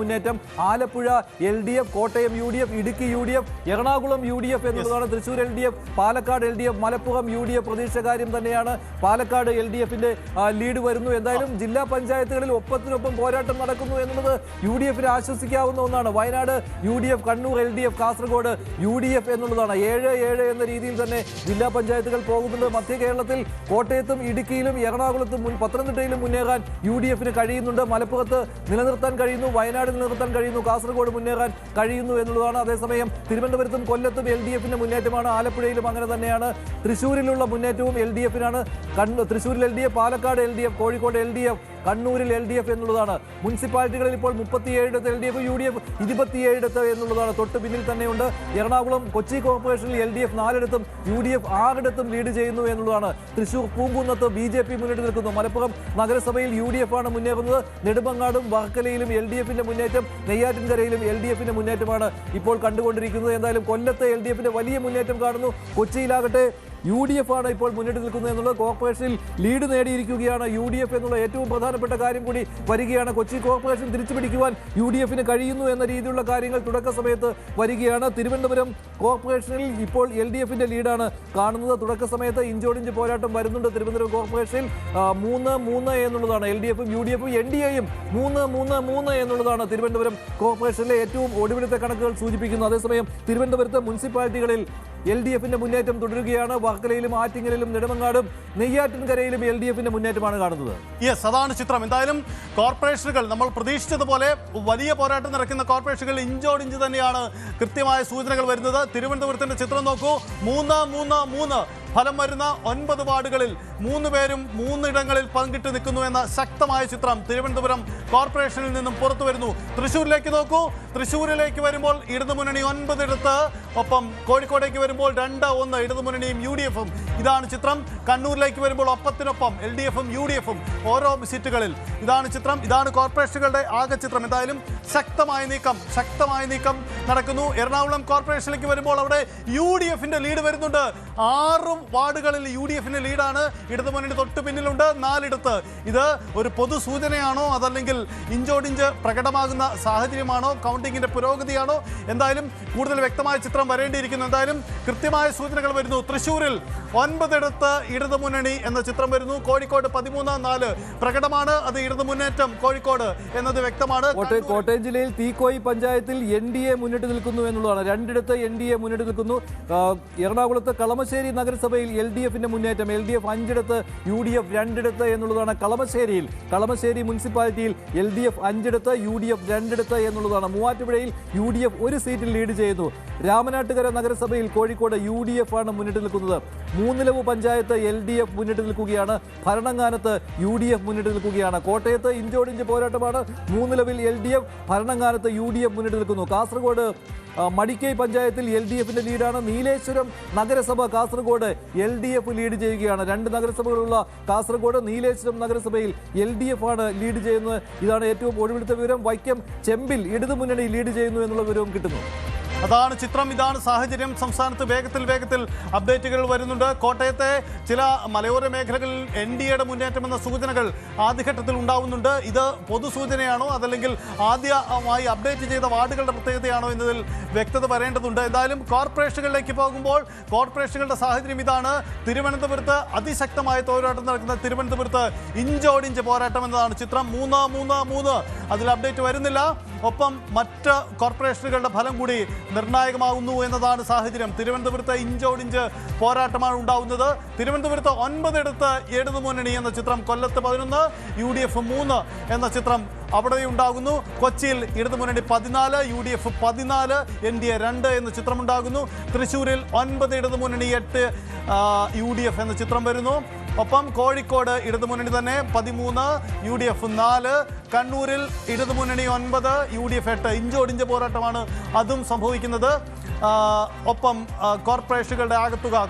മുന്നേറ്റം Alappuzha LDF, Kottayam UDF, Idukki UDF, Ernakulam UDF എന്നുള്ളതാണ്. Thrissur LDF, Palakkad LDF, Malappuram UDF പ്രതീക്ഷകാര്യം തന്നെയാണ്. പാലക്കാട് LDFന്റെ ലീഡ് വരുന്നു. എന്തായാലും ജില്ലാ പഞ്ചായത്തുകളിൽ ഒപ്പത്തിനൊപ്പം പോരാട്ടം നടക്കുന്നു എന്നുള്ളത് UDFന് ആശ്വസിക്കാവുന്ന ഒന്നാണ്. Wayanad UDF, Kannur LDF, Kasaragod UDF എന്നുള്ളതാണ്. 7-7 എന്ന രീതിയിൽ തന്നെ ജില്ലാ പഞ്ചായത്തുകൾ പോകുന്നുണ്ട്. മധ്യ കേരളത്തിൽ കോട്ടയത്തും ഇടുക്കിയിലും എറണാകുളത്തും പത്തനംതിട്ടയിലും മുന്നേറാൻ UDFന് കഴിയുന്നുണ്ട്. മലപ്പുറത്ത് നിലനിർത്താൻ കഴിയുന്നു, വയനാട് നിലനിർത്താൻ കഴിയുന്നു, കാസർഗോഡ് മുന്നേറാൻ കഴിയുന്നു എന്നുള്ളതാണ്. അതേസമയം തിരുവനന്തപുരത്തും കൊല്ലത്തും LDFന്റെ മുന്നേറ്റമാണ്. ആലപ്പുഴയിലും അങ്ങനെ തന്നെയാണ്. തൃശ്ശൂരിലുള്ള മുന്നേറ്റവും LDFനാണ്. തൃശ്ശൂരിൽ LDF, Palakkad LDF, Kozhikode LDF, കണ്ണൂരിൽ LDF എന്നുള്ളതാണ്. മുനിസിപ്പാലിറ്റികളിൽ ഇപ്പോൾ 37 LDF, UDF 27 എന്നുള്ളതാണ്. തൊട്ട് പിന്നിൽ തന്നെയുണ്ട്. എറണാകുളം കൊച്ചി കോർപ്പറേഷനിൽ LDF 4 UDF 6 ലീഡ് ചെയ്യുന്നു എന്നുള്ളതാണ്. തൃശൂർ പൂങ്കുന്നത്ത് BJP മുന്നിട്ട് നിൽക്കുന്നു. മലപ്പുറം നഗരസഭയിൽ UDF ആണ് മുന്നേറുന്നത്. നെടുമങ്ങാടും വർക്കലയിലും LDFന്റെ മുന്നേറ്റം, നെയ്യാറ്റിൻകരയിലും LDFന്റെ മുന്നേറ്റമാണ് ഇപ്പോൾ കണ്ടുകൊണ്ടിരിക്കുന്നത്. എന്തായാലും കൊല്ലത്ത് LDFന്റെ വലിയ മുന്നേറ്റം കാണുന്നു. കൊച്ചിയിലാകട്ടെ UDF ആണ് ഇപ്പോൾ മുന്നിട്ട് നിൽക്കുന്നത് എന്നുള്ളത്. കോർപ്പറേഷനിൽ ലീഡ് നേടിയിരിക്കുകയാണ് UDF എന്നുള്ള ഏറ്റവും പ്രധാനപ്പെട്ട കാര്യം കൂടി വരികയാണ്. കൊച്ചി കോർപ്പറേഷൻ തിരിച്ചുപിടിക്കുവാൻ UDFന് കഴിയുന്നു എന്ന രീതിയിലുള്ള കാര്യങ്ങൾ തുടക്ക സമയത്ത് വരികയാണ്. തിരുവനന്തപുരം കോർപ്പറേഷനിൽ ഇപ്പോൾ LDFന്റെ ലീഡാണ് കാണുന്നത്. തുടക്ക സമയത്ത് ഇഞ്ചോടിഞ്ച് പോരാട്ടം വരുന്നുണ്ട്. തിരുവനന്തപുരം കോർപ്പറേഷനിൽ 3-3 എന്നുള്ളതാണ്. LDFും UDFും NDAയും 3-3-3 എന്നുള്ളതാണ് തിരുവനന്തപുരം കോർപ്പറേഷനിലെ ഏറ്റവും ഒടുവിലത്തെ കണക്കുകൾ സൂചിപ്പിക്കുന്നു. അതേസമയം തിരുവനന്തപുരത്ത് മുനിസിപ്പാലിറ്റികളിൽ LDFന്റെ മുന്നേറ്റം തുടരുകയാണ്. വർക്കലയിലും ആറ്റിങ്ങലിലും നെടുമങ്ങാടും നെയ്യാറ്റിൻകരയിലും LDFന്റെ മുന്നേറ്റമാണ് കാണുന്നത്. അതാണ് ചിത്രം. എന്തായാലും കോർപ്പറേഷനുകൾ നമ്മൾ പ്രതീക്ഷിച്ചതുപോലെ വലിയ പോരാട്ടം നടക്കുന്ന കോർപ്പറേഷനുകൾ ഇഞ്ചോടിഞ്ച് തന്നെയാണ് കൃത്യമായ സൂചനകൾ വരുന്നത്. തിരുവനന്തപുരത്തിന്റെ ചിത്രം നോക്കൂ. 3-3-3 ഫലം വരുന്ന 9 വാർഡുകളിൽ 3 പേരും 3 ഇടങ്ങളിൽ പങ്കിട്ട് നിൽക്കുന്നു എന്ന ശക്തമായ ചിത്രം തിരുവനന്തപുരം കോർപ്പറേഷനിൽ നിന്നും പുറത്തു വരുന്നു. തൃശ്ശൂരിലേക്ക് നോക്കൂ. തൃശ്ശൂരിലേക്ക് വരുമ്പോൾ ഇടതുമുന്നണി 9 ഇടത്ത്, ഒപ്പം കോഴിക്കോടേക്ക് വരുമ്പോൾ 2-1 ഇടതുമുന്നണിയും UDFും. ഇതാണ് ചിത്രം. കണ്ണൂരിലേക്ക് വരുമ്പോൾ ഒപ്പത്തിനൊപ്പം LDFും UDFും ഓരോ സീറ്റുകളിൽ. ഇതാണ് ചിത്രം. ഇതാണ് കോർപ്പറേഷനുകളുടെ ആകെ ചിത്രം. എന്തായാലും ശക്തമായ നീക്കം നടക്കുന്നു. എറണാകുളം കോർപ്പറേഷനിലേക്ക് വരുമ്പോൾ അവിടെ UDFന്റെ ലീഡ് വരുന്നുണ്ട്. 6 വാർഡുകളിൽ UDFന്റെ ലീഡാണ്. ഇടതുമുന്നണി തൊട്ട് പിന്നിലുണ്ട് 4 ഇടത്ത്. ഇത് ഒരു പൊതു സൂചനയാണോ, അതല്ലെങ്കിൽ ഇഞ്ചോടിഞ്ച് പ്രകടമാകുന്ന സാഹചര്യമാണോ, കൗണ്ടിങ്ങിന്റെ പുരോഗതിയാണോ? എന്തായാലും കൂടുതൽ വ്യക്തമായ ചിത്രം വരേണ്ടിയിരിക്കുന്നു. എന്തായാലും കൃത്യമായ സൂചനകൾ വരുന്നു. തൃശ്ശൂരിൽ 9 ഇടത്ത് ഇടതുമുന്നണി എന്ന ചിത്രം വരുന്നു. കോഴിക്കോട് 13-4 പ്രകടമാണ്. അത് ഇടതുമുന്നേറ്റം കോഴിക്കോട് എന്നത് വ്യക്തമാണ്. കോട്ടയം ജില്ലയിൽ തീക്കോയി പഞ്ചായത്തിൽ NDA മുന്നിട്ട് നിൽക്കുന്നു എന്നുള്ളതാണ്. 2 ഇടത്ത് NDA മുന്നിട്ട് നിൽക്കുന്നു. എറണാകുളത്ത് കളമശ്ശേരി നഗരസഭയിൽ LDFന്റെ മുന്നേറ്റം. LDF 5 ഇടത്ത്, UDF 2 ഇടത്ത് എന്നുള്ളതാണ്. കളമശ്ശേരി മുനിസിപ്പാലിറ്റിയിൽ LDF 5 ഇടത്ത്, UDF 2 ഇടത്ത് എന്നുള്ളതാണ്. മൂവാറ്റുപുഴയിൽ UDF 1 സീറ്റിൽ ലീഡ് ചെയ്യുന്നു. രാമനാട്ടുകര നഗരസഭയിൽ കോഴിക്കോട് UDF ആണ് മുന്നിട്ട് നിൽക്കുന്നത്. മൂന്നിലവ് പഞ്ചായത്ത് LDF മുന്നിട്ട് നിൽക്കുകയാണ്. ഭരണങ്ങാനത്ത് UDF മുന്നിട്ട് നിൽക്കുകയാണ്. കോട്ടയത്ത് ഇഞ്ചോടിഞ്ച് പോരാട്ടമാണ്. മൂന്നിലവിൽ LDF, ഭരണങ്ങാനത്ത് UDF മുന്നിട്ട് നിൽക്കുന്നു. കാസർഗോഡ് മടിക്കൈ പഞ്ചായത്തിൽ LDFന്റെ ലീഡാണ്. നീലേശ്വരം നഗരസഭ കാസർഗോഡ് LDF ലീഡ് ചെയ്യുകയാണ്. 2 നഗരസഭകളുള്ള കാസർഗോഡ് നീലേശ്വരം നഗരസഭയിൽ LDF ആണ് ലീഡ് ചെയ്യുന്നത്. ഇതാണ് ഏറ്റവും ഒടുവിലത്തെ വിവരം. വൈക്കം ചെമ്പിൽ ഇടതുമുന്നണി ലീഡ് ചെയ്യുന്നു എന്നുള്ള വിവരവും കിട്ടുന്നു. അതാണ് ചിത്രം. ഇതാണ് സാഹചര്യം. സംസ്ഥാനത്ത് വേഗത്തിൽ അപ്ഡേറ്റുകൾ വരുന്നുണ്ട്. കോട്ടയത്തെ ചില മലയോര മേഖലകളിൽ NDAയുടെ മുന്നേറ്റമെന്ന സൂചനകൾ ആദ്യഘട്ടത്തിൽ ഉണ്ടാവുന്നുണ്ട്. ഇത് പൊതുസൂചനയാണോ, അതല്ലെങ്കിൽ ആദ്യമായി അപ്ഡേറ്റ് ചെയ്ത വാർഡുകളുടെ പ്രത്യേകതയാണോ എന്നതിൽ വ്യക്തത വരേണ്ടതുണ്ട്. എന്തായാലും കോർപ്പറേഷനുകളിലേക്ക് പോകുമ്പോൾ കോർപ്പറേഷനുകളുടെ സാഹചര്യം ഇതാണ്. തിരുവനന്തപുരത്ത് അതിശക്തമായ പോരാട്ടം നടക്കുന്ന തിരുവനന്തപുരത്ത് ഇഞ്ചോടിഞ്ച് പോരാട്ടം എന്നതാണ് ചിത്രം. 3-3-3 അതിൽ അപ്ഡേറ്റ് വരുന്നില്ല. ഒപ്പം മറ്റ് കോർപ്പറേഷനുകളുടെ ഫലം കൂടി നിർണായകമാകുന്നു എന്നതാണ് സാഹചര്യം. തിരുവനന്തപുരത്ത് ഇഞ്ചോടിഞ്ച് പോരാട്ടമാണ് ഉണ്ടാവുന്നത്. തിരുവനന്തപുരത്ത് 9 ഇടത്ത് ഇടതുമുന്നണി എന്ന ചിത്രം, കൊല്ലത്ത് 11, UDF 3 എന്ന ചിത്രം അവിടെ ഉണ്ടാകുന്നു. കൊച്ചിയിൽ ഇടതുമുന്നണി 14, UDF 14, NDA 2 എന്ന ചിത്രമുണ്ടാകുന്നു. തൃശ്ശൂരിൽ 9 ഇടതുമുന്നണി 8 UDF എന്ന ചിത്രം വരുന്നു. ഒപ്പം കോഴിക്കോട് ഇടതുമുന്നണി തന്നെ 13, UDF 4, കണ്ണൂരിൽ ഇടതുമുന്നണി 9, UDF 8. ഇഞ്ചോടിഞ്ച് പോരാട്ടമാണ് അതും സംഭവിക്കുന്നത്. ഒപ്പം കോർപ്പറേഷനുകളുടെ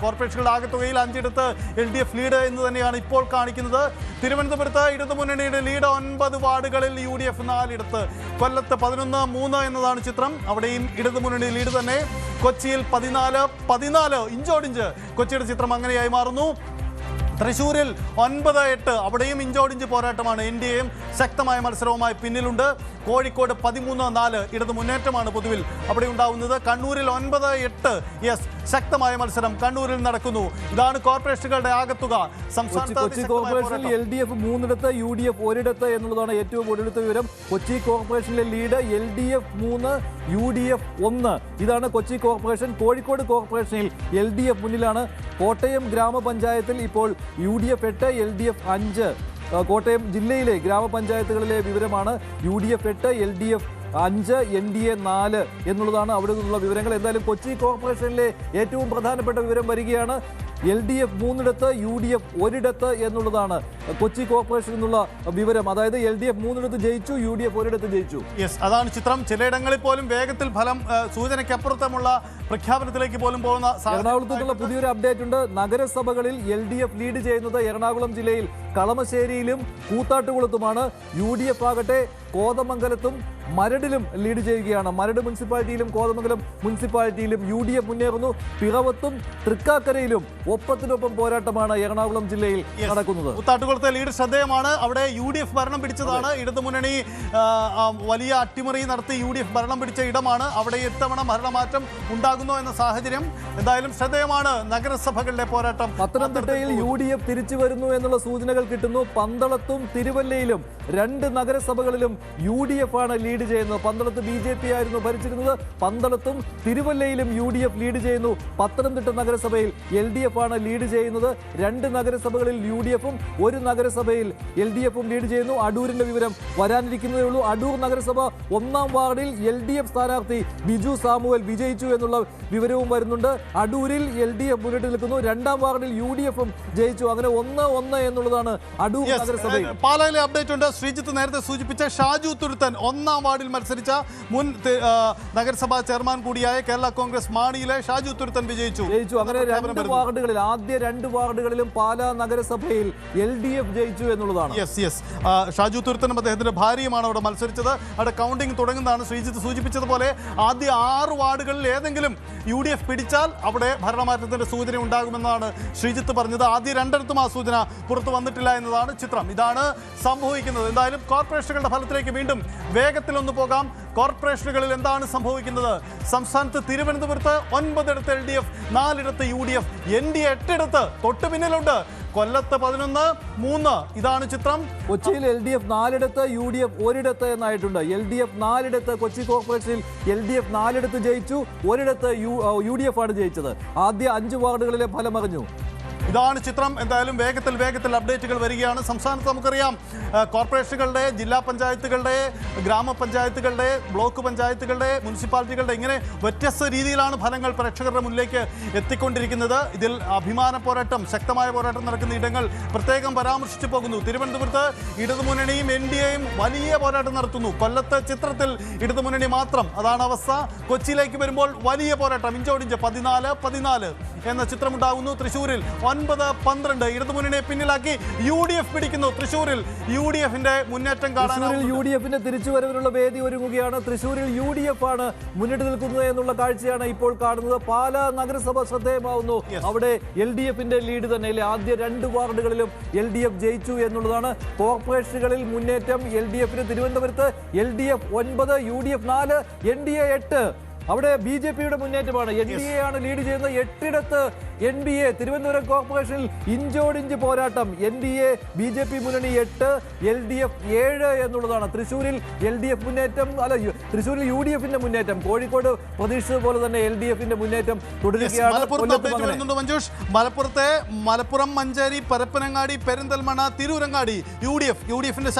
ആകത്തുകയിൽ 5 ഇടത്ത് LDF ലീഡ് എന്ന് തന്നെയാണ് ഇപ്പോൾ കാണിക്കുന്നത്. തിരുവനന്തപുരത്ത് ഇടതുമുന്നണിയുടെ ലീഡ് 9 വാർഡുകളിൽ, UDF 4 ഇടത്ത്. കൊല്ലത്ത് 11-3 എന്നതാണ് ചിത്രം. അവിടെയും ഇടതുമുന്നണി ലീഡ് തന്നെ. കൊച്ചിയിൽ 14 ഇഞ്ചോടിഞ്ച് കൊച്ചിയുടെ ചിത്രം അങ്ങനെയായി മാറുന്നു. തൃശ്ശൂരിൽ 9-8 അവിടെയും ഇഞ്ചോടിഞ്ച് പോരാട്ടമാണ്. NDAയും ശക്തമായ മത്സരവുമായി പിന്നിലുണ്ട്. കോഴിക്കോട് 13-4 ഇടത് മുന്നേറ്റമാണ് പൊതുവിൽ അവിടെ ഉണ്ടാവുന്നത്. കണ്ണൂരിൽ 9-8 ശക്തമായ മത്സരം കണ്ണൂരിൽ നടക്കുന്നു. ഇതാണ് കോർപ്പറേഷനുകളുടെ ആകത്തുക. കൊച്ചി കോർപ്പറേഷനിൽ LDF 3 UDF 1 എന്നുള്ളതാണ് ഏറ്റവും ഒടുവിലത്തെ വിവരം. കൊച്ചി കോർപ്പറേഷനിലെ ലീഡ് LDF 3 UDF 1. ഇതാണ് കൊച്ചി കോർപ്പറേഷൻ. കോഴിക്കോട് കോർപ്പറേഷനിൽ LDF മുന്നിലാണ്. കോട്ടയം ഗ്രാമപഞ്ചായത്തിൽ ഇപ്പോൾ UDF 8 LDF 5. കോട്ടയം ജില്ലയിലെ ഗ്രാമപഞ്ചായത്തുകളിലെ വിവരമാണ്. UDF 8 LDF 5 NDA 4 എന്നുള്ളതാണ് അവിടെ നിന്നുള്ള വിവരങ്ങൾ. എന്തായാലും കൊച്ചി കോർപ്പറേഷനിലെ ഏറ്റവും പ്രധാനപ്പെട്ട വിവരം വരികയാണ്. LDF 3 UDF 1 എന്നുള്ളതാണ് കൊച്ചി കോർപ്പറേഷൻ എന്നുള്ള വിവരം. അതായത് LDF 3 ജയിച്ചു, UDF 1 ജയിച്ചു. അതാണ് ചിത്രം. ചിലയിടങ്ങളിൽ പോലും വേഗത്തിൽ ഫലം സൂചനയ്ക്കപ്പുറത്തുമുള്ള പ്രഖ്യാപനത്തിലേക്ക് പോലും പോകുന്ന എറണാകുളത്തു നിന്നുള്ള പുതിയൊരു അപ്ഡേറ്റ് ഉണ്ട്. നഗരസഭകളിൽ LDF ലീഡ് ചെയ്യുന്നത് എറണാകുളം ജില്ലയിൽ കളമശ്ശേരിയിലും കൂത്താട്ടുകുളത്തുമാണ്. UDF ആകട്ടെ കോതമംഗലത്തും മരടിലും ലീഡ് ചെയ്യുകയാണ്. മരട് മുനിസിപ്പാലിറ്റിയിലും കോതമംഗലം മുനിസിപ്പാലിറ്റിയിലും UDF മുന്നേറുന്നു. പിറവത്തും തൃക്കാക്കരയിലും ഒപ്പത്തിനൊപ്പം പോരാട്ടമാണ് എറണാകുളം ജില്ലയിൽ നടക്കുന്നത്. കൂത്താട്ടുകുളത്തെ ലീഡ് ശ്രദ്ധേയമാണ്. അവിടെ UDF ഭരണം പിടിച്ചതാണ്. ഇടതുമുന്നണി വലിയ അട്ടിമറി നടത്തി UDF ഭരണം പിടിച്ച ഇടമാണ്. അവിടെ ഇത്തവണ ഭരണമാറ്റം ഉണ്ടാകുന്നു എന്ന സാഹചര്യം എന്തായാലും ശ്രദ്ധേയമാണ്. നഗരസഭകളിലെ പോരാട്ടം. പത്തനംതിട്ടയിൽ UDF തിരിച്ചു വരുന്നു എന്നുള്ള സൂചനകൾ കിട്ടുന്നു. പന്തളത്തും തിരുവല്ലയിലും 2 നഗരസഭകളിലും UDF ആണ് ലീഡ് ചെയ്യുന്നത്. പന്തളത്ത് BJP ആയിരുന്നു ഭരിച്ചിരുന്നത്. പന്തളത്തും തിരുവല്ലയിലും UDF ലീഡ് ചെയ്യുന്നു. പത്തനംതിട്ട നഗരസഭയിൽ LDF ആണ് ലീഡ് ചെയ്യുന്നത്. 2 നഗരസഭകളിൽ UDF-ഉം 1 നഗരസഭയിൽ LDF-ഉം ലീഡ് ചെയ്യുന്നു. അടൂരിന്റെ വിവരം വരാനിരിക്കുന്നതേ ഉള്ളൂ. അടൂർ നഗരസഭ 1-ാം വാർഡിൽ LDF സ്ഥാനാർത്ഥി ബിജു സാമുവൽ വിജയിച്ചു എന്നുള്ള വിവരവും വരുന്നുണ്ട്. അടൂരിൽ LDF മുന്നിട്ട് നിൽക്കുന്നു. 2-ാം വാർഡിൽ UDF-ഉം ജയിച്ചു. അങ്ങനെ 1-1 എന്നുള്ളതാണ് അടൂർ നഗരസഭയിൽ. പാലായിലെ അപ്ഡേറ്റ് ഉണ്ട്. ശ്രീജിത്ത് നേരത്തെ സൂചിപ്പിച്ച ഷാജു തുരുത്തൻ 1-ാം വാർഡിൽ മത്സരിച്ച മുൻ നഗരസഭാ ചെയർമാൻ കൂടിയായ കേരള കോൺഗ്രസ് മാണിയിലെ ഷാജു തുരുത്തൻ വിജയിച്ചു. അങ്ങനെ 2 വാർഡുകളിൽ ആദ്യ 2 വാർഡുകളിലും പാലാ നഗരസഭയിൽ LDF ജയിച്ചു എന്നുള്ളതാണ്. ഷാജു തുരുത്തനും അദ്ദേഹത്തിന്റെ ഭാര്യയുമാണ് അവിടെ മത്സരിച്ചത്. അവിടെ കൗണ്ടിംഗ് തുടങ്ങുന്നതാണ്. ശ്രീജിത്ത് സൂചിപ്പിച്ചതുപോലെ ആദ്യ 6 വാർഡുകളിൽ ഏതെങ്കിലും UDF പിടിച്ചാൽ അവിടെ ഭരണമാറ്റത്തിന്റെ സൂചന ഉണ്ടാകുമെന്നാണ് ശ്രീജിത്ത് പറഞ്ഞത്. ആദ്യ 2 ആ സൂചന പുറത്തു വന്നിട്ടില്ല എന്നതാണ് ചിത്രം. ഇതാണ് സംഭവിക്കുന്നത്. എന്തായാലും കോർപ്പറേഷനുകളുടെ ഫലത്തിലേക്ക് വീണ്ടും വേഗത്തിലൊന്ന് പോകാം. കോർപ്പറേഷനുകളിൽ എന്താണ് സംഭവിക്കുന്നത്? സംസ്ഥാനത്ത് തിരുവനന്തപുരത്ത് 9 LDF, 4 UDF, NDA 8 തൊട്ടു പിന്നിലുണ്ട്. കൊല്ലത്ത് 11-3 ഇതാണ് ചിത്രം. കൊച്ചിയിൽ LDF 4 UDF 1 എന്നായിട്ടുണ്ട്. LDF 4 കൊച്ചി കോർപ്പറേഷനിൽ LDF 4 ജയിച്ചു, 1 UDF ആണ് ജയിച്ചത്. ആദ്യ 5 വാർഡുകളിലെ ഫലം അറിഞ്ഞു. ഇതാണ് ചിത്രം. എന്തായാലും വേഗത്തിൽ അപ്ഡേറ്റുകൾ വരികയാണ്. സംസ്ഥാനത്ത് നമുക്കറിയാം കോർപ്പറേഷനുകളുടെ, ജില്ലാ പഞ്ചായത്തുകളുടെ, ഗ്രാമപഞ്ചായത്തുകളുടെ, ബ്ലോക്ക് പഞ്ചായത്തുകളുടെ, മുനിസിപ്പാലിറ്റികളുടെ ഇങ്ങനെ വ്യത്യസ്ത രീതിയിലാണ് ഫലങ്ങൾ പ്രേക്ഷകരുടെ മുന്നിലേക്ക് എത്തിക്കൊണ്ടിരിക്കുന്നത്. ഇതിൽ അഭിമാന പോരാട്ടം, ശക്തമായ പോരാട്ടം നടക്കുന്ന ഇടങ്ങൾ പ്രത്യേകം പരാമർശിച്ചു പോകുന്നു. തിരുവനന്തപുരത്ത് ഇടതുമുന്നണിയും NDAയും വലിയ പോരാട്ടം നടത്തുന്നു. കൊല്ലത്ത് ചിത്രത്തിൽ ഇടതുമുന്നണി മാത്രം, അതാണ് അവസ്ഥ. കൊച്ചിയിലേക്ക് വരുമ്പോൾ വലിയ പോരാട്ടം, ഇഞ്ചോടിഞ്ച് 14-14 എന്ന ചിത്രമുണ്ടാകുന്നു. തൃശ്ശൂരിൽ 9-12 ഇടതുമുന്നണിയെ പിന്നിലാക്കി UDF പിടിക്കുന്നു. തൃശ്ശൂരിൽ UDF-ന്റെ മുന്നേറ്റം കാണാൻ UDF-ന്റെ തിരിച്ചുവരവിനുള്ള വേദി ഒരുങ്ങുകയാണ്. തൃശ്ശൂരിൽ UDF ആണ് മുന്നിട്ട് നിൽക്കുന്നത് എന്നുള്ള കാഴ്ചയാണ് ഇപ്പോൾ കാണുന്നത്. പാലാ നഗരസഭ ശ്രദ്ധേയമാവുന്നു. അവിടെ LDF-ന്റെ ലീഡ് തന്നെ. ആദ്യ 2 വാർഡുകളിലും LDF ജയിച്ചു എന്നുള്ളതാണ്. കോർപ്പറേഷനുകളിൽ മുന്നേറ്റം LDF-ന്. തിരുവനന്തപുരത്ത് LDF 9, UDF 4, NDA 8. അവിടെ BJP-യുടെ മുന്നേറ്റമാണ്. NDA ആണ് ലീഡ് ചെയ്യുന്നത്. 8 NDA. തിരുവനന്തപുരം കോർപ്പറേഷനിൽ ഇഞ്ചോടിഞ്ച് പോരാട്ടം. NDA BJP മുന്നണി 8, LDF 7 എന്നുള്ളതാണ്. തൃശ്ശൂരിൽ LDF മുന്നേറ്റം, തൃശ്ശൂരിൽ UDF-ന്റെ മുന്നേറ്റം. കോഴിക്കോട് പ്രതീക്ഷിച്ചതുപോലെ തന്നെ LDF-ന്റെ മുന്നേറ്റം തുടരുകയാണ്. മലപ്പുറത്തെ മലപ്പുറം, മഞ്ചേരി, പരപ്പനങ്ങാടി, പെരിന്തൽമണ്ണ, തിരൂരങ്ങാടി UDF-ന്റെ